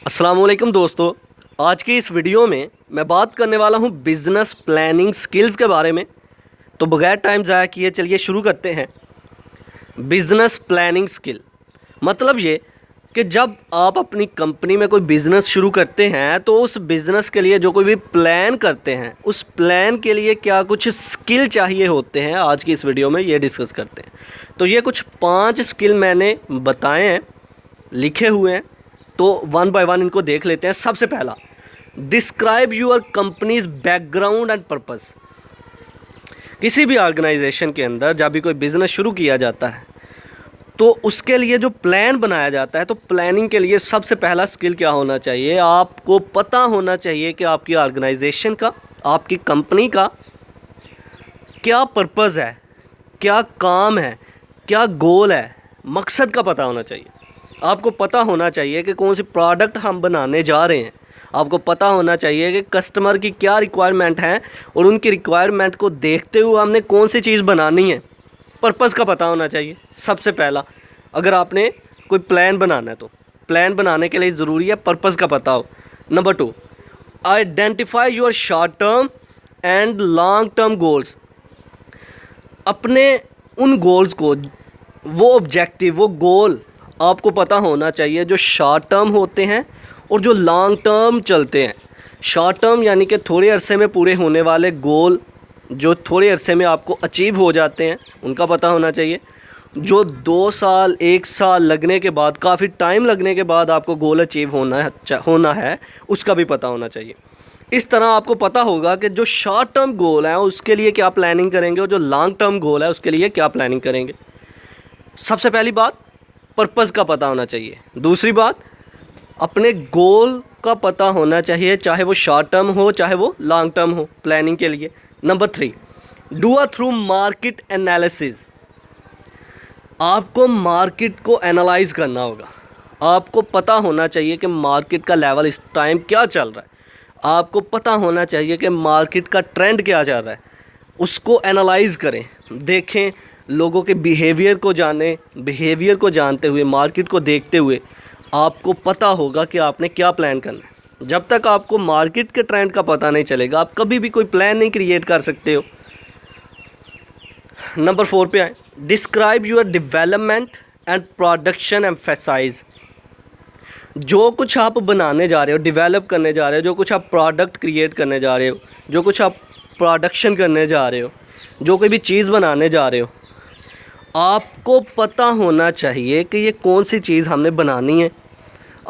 अस्सलाम वालेकुम दोस्तों। आज की इस वीडियो में मैं बात करने वाला हूं बिज़नेस प्लानिंग स्किल्स के बारे में। तो बगैर टाइम ज़ाया किए चलिए शुरू करते हैं। बिज़नेस प्लानिंग स्किल मतलब ये कि जब आप अपनी कंपनी में कोई बिज़नेस शुरू करते हैं तो उस बिज़नेस के लिए जो कोई भी प्लान करते हैं उस प्लान के लिए क्या कुछ स्किल चाहिए होते हैं, आज की इस वीडियो में ये डिस्कस करते हैं। तो ये कुछ 5 स्किल मैंने बताए हैं, लिखे हुए हैं, तो वन बाय वन इनको देख लेते हैं। सबसे पहला, describe your company's background and purpose. किसी भी ऑर्गेनाइजेशन के अंदर जब भी कोई बिज़नेस शुरू किया जाता है तो उसके लिए जो प्लान बनाया जाता है, तो प्लानिंग के लिए सबसे पहला स्किल क्या होना चाहिए, आपको पता होना चाहिए कि आपकी ऑर्गेनाइजेशन का, आपकी कंपनी का क्या पर्पस है, क्या काम है, क्या गोल है, मकसद का पता होना चाहिए। आपको पता होना चाहिए कि कौन सी प्रोडक्ट हम बनाने जा रहे हैं। आपको पता होना चाहिए कि कस्टमर की क्या रिक्वायरमेंट है और उनकी रिक्वायरमेंट को देखते हुए हमने कौन सी चीज़ बनानी है। पर्पस का पता होना चाहिए सबसे पहला। अगर आपने कोई प्लान बनाना है तो प्लान बनाने के लिए ज़रूरी है पर्पस का पता हो। Number 2, identify your short term and long term goals. अपने उन गोल्स को, वो ऑब्जेक्टिव, वो गोल आपको पता होना चाहिए जो शॉर्ट टर्म होते हैं और जो लॉन्ग टर्म चलते हैं। शॉर्ट टर्म यानी कि थोड़े अरसे में पूरे होने वाले गोल, जो थोड़े अरसे में आपको अचीव हो जाते हैं, उनका पता होना चाहिए। जो 2 साल 1 साल लगने के बाद, काफ़ी टाइम लगने के बाद आपको गोल अचीव होना है उसका भी पता होना चाहिए। इस तरह आपको पता होगा कि जो शॉर्ट टर्म गोल है उसके लिए क्या प्लानिंग करेंगे और जो लॉन्ग टर्म गोल है उसके लिए क्या प्लानिंग करेंगे। सबसे पहली बात, पर्पस का पता होना चाहिए। दूसरी बात, अपने गोल का पता होना चाहिए, चाहे वो शॉर्ट टर्म हो चाहे वो लॉन्ग टर्म हो, प्लानिंग के लिए। Number 3, do a through market analysis. आपको मार्केट को एनालाइज करना होगा। आपको पता होना चाहिए कि मार्केट का लेवल इस टाइम क्या चल रहा है। आपको पता होना चाहिए कि मार्केट का ट्रेंड क्या चल रहा है। उसको एनालाइज करें, देखें, लोगों के बिहेवियर को जानें। बिहेवियर को जानते हुए, मार्केट को देखते हुए आपको पता होगा कि आपने क्या प्लान करना है। जब तक आपको मार्केट के ट्रेंड का पता नहीं चलेगा आप कभी भी कोई प्लान नहीं क्रिएट कर सकते हो। नंबर 4 पे आए, describe your development and production emphasise. जो कुछ आप बनाने जा रहे हो, डेवलप करने जा रहे हो, जो कुछ आप प्रोडक्ट क्रिएट करने जा रहे हो, जो कुछ आप प्रोडक्शन करने जा रहे हो, जो कोई भी चीज़ बनाने जा रहे हो, आपको पता होना चाहिए कि ये कौन सी चीज़ हमने बनानी है।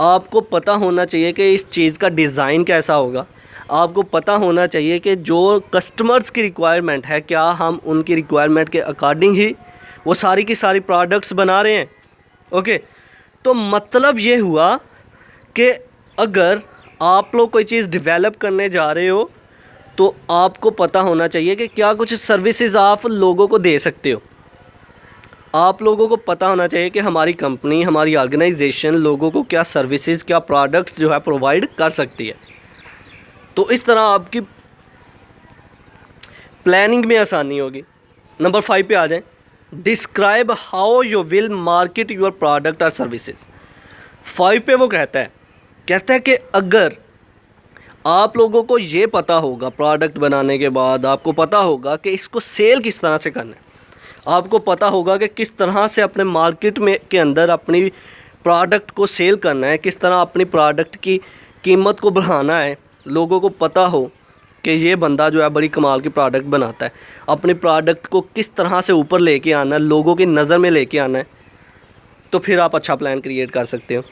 आपको पता होना चाहिए कि इस चीज़ का डिज़ाइन कैसा होगा। आपको पता होना चाहिए कि जो कस्टमर्स की रिक्वायरमेंट है, क्या हम उनकी रिक्वायरमेंट के अकॉर्डिंग ही वो सारी की सारी प्रोडक्ट्स बना रहे हैं। ओके, तो मतलब ये हुआ कि अगर आप लोग कोई चीज़ डेवलप करने जा रहे हो तो आपको पता होना चाहिए कि क्या कुछ सर्विसेज आप लोगों को दे सकते हो। आप लोगों को पता होना चाहिए कि हमारी कंपनी, हमारी ऑर्गेनाइजेशन लोगों को क्या सर्विसेज, क्या प्रोडक्ट्स जो है प्रोवाइड कर सकती है। तो इस तरह आपकी प्लानिंग में आसानी होगी। नंबर 5 पे आ जाएं, describe how you will market your product और सर्विसेज। 5 पे वो कहता है कि अगर आप लोगों को ये पता होगा, प्रोडक्ट बनाने के बाद आपको पता होगा कि इसको सेल किस तरह से करना है। आपको पता होगा कि किस तरह से अपने मार्केट में के अंदर अपनी प्रोडक्ट को सेल करना है, किस तरह अपनी प्रोडक्ट की कीमत को बढ़ाना है। लोगों को पता हो कि ये बंदा जो है बड़ी कमाल की प्रोडक्ट बनाता है, अपनी प्रोडक्ट को किस तरह से ऊपर लेके आना है, लोगों की नज़र में लेके आना है, तो फिर आप अच्छा प्लान क्रिएट कर सकते हो।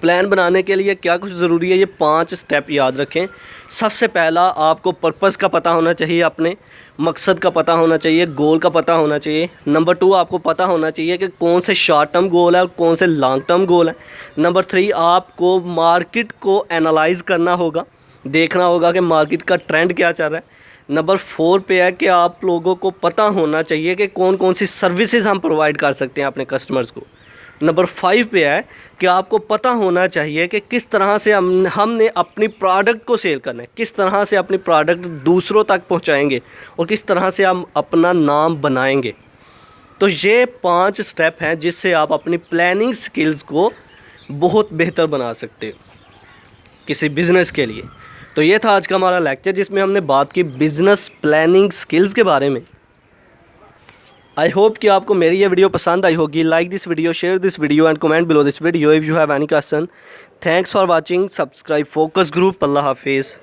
प्लान बनाने के लिए क्या कुछ ज़रूरी है, ये 5 स्टेप याद रखें। सबसे पहला, आपको पर्पस का पता होना चाहिए, अपने मकसद का पता होना चाहिए, गोल का पता होना चाहिए। नंबर 2, आपको पता होना चाहिए कि कौन से शॉर्ट टर्म गोल है और कौन से लॉन्ग टर्म गोल है। नंबर 3, आपको मार्केट को एनालाइज करना होगा, देखना होगा कि मार्केट का ट्रेंड क्या चल रहा है। नंबर 4 पे है कि आप लोगों को पता होना चाहिए कि कौन कौन सी सर्विसेज हम प्रोवाइड कर सकते हैं अपने कस्टमर्स को। नंबर 5 पे है कि आपको पता होना चाहिए कि किस तरह से हमने अपनी प्रोडक्ट को सेल करना है, किस तरह से अपनी प्रोडक्ट दूसरों तक पहुंचाएंगे और किस तरह से हम अपना नाम बनाएंगे। तो ये 5 स्टेप हैं जिससे आप अपनी प्लानिंग स्किल्स को बहुत बेहतर बना सकते हो। किसी बिज़नेस के लिए। तो ये था आज का हमारा लेक्चर जिसमें हमने बात की बिज़नेस प्लानिंग स्किल्स के बारे में। आई होप कि आपको मेरी ये वीडियो पसंद आई होगी। Like this video, share this video and comment below this video if you have any question. Thanks for watching. Subscribe Focus Group. अल्लाह हाफिज़।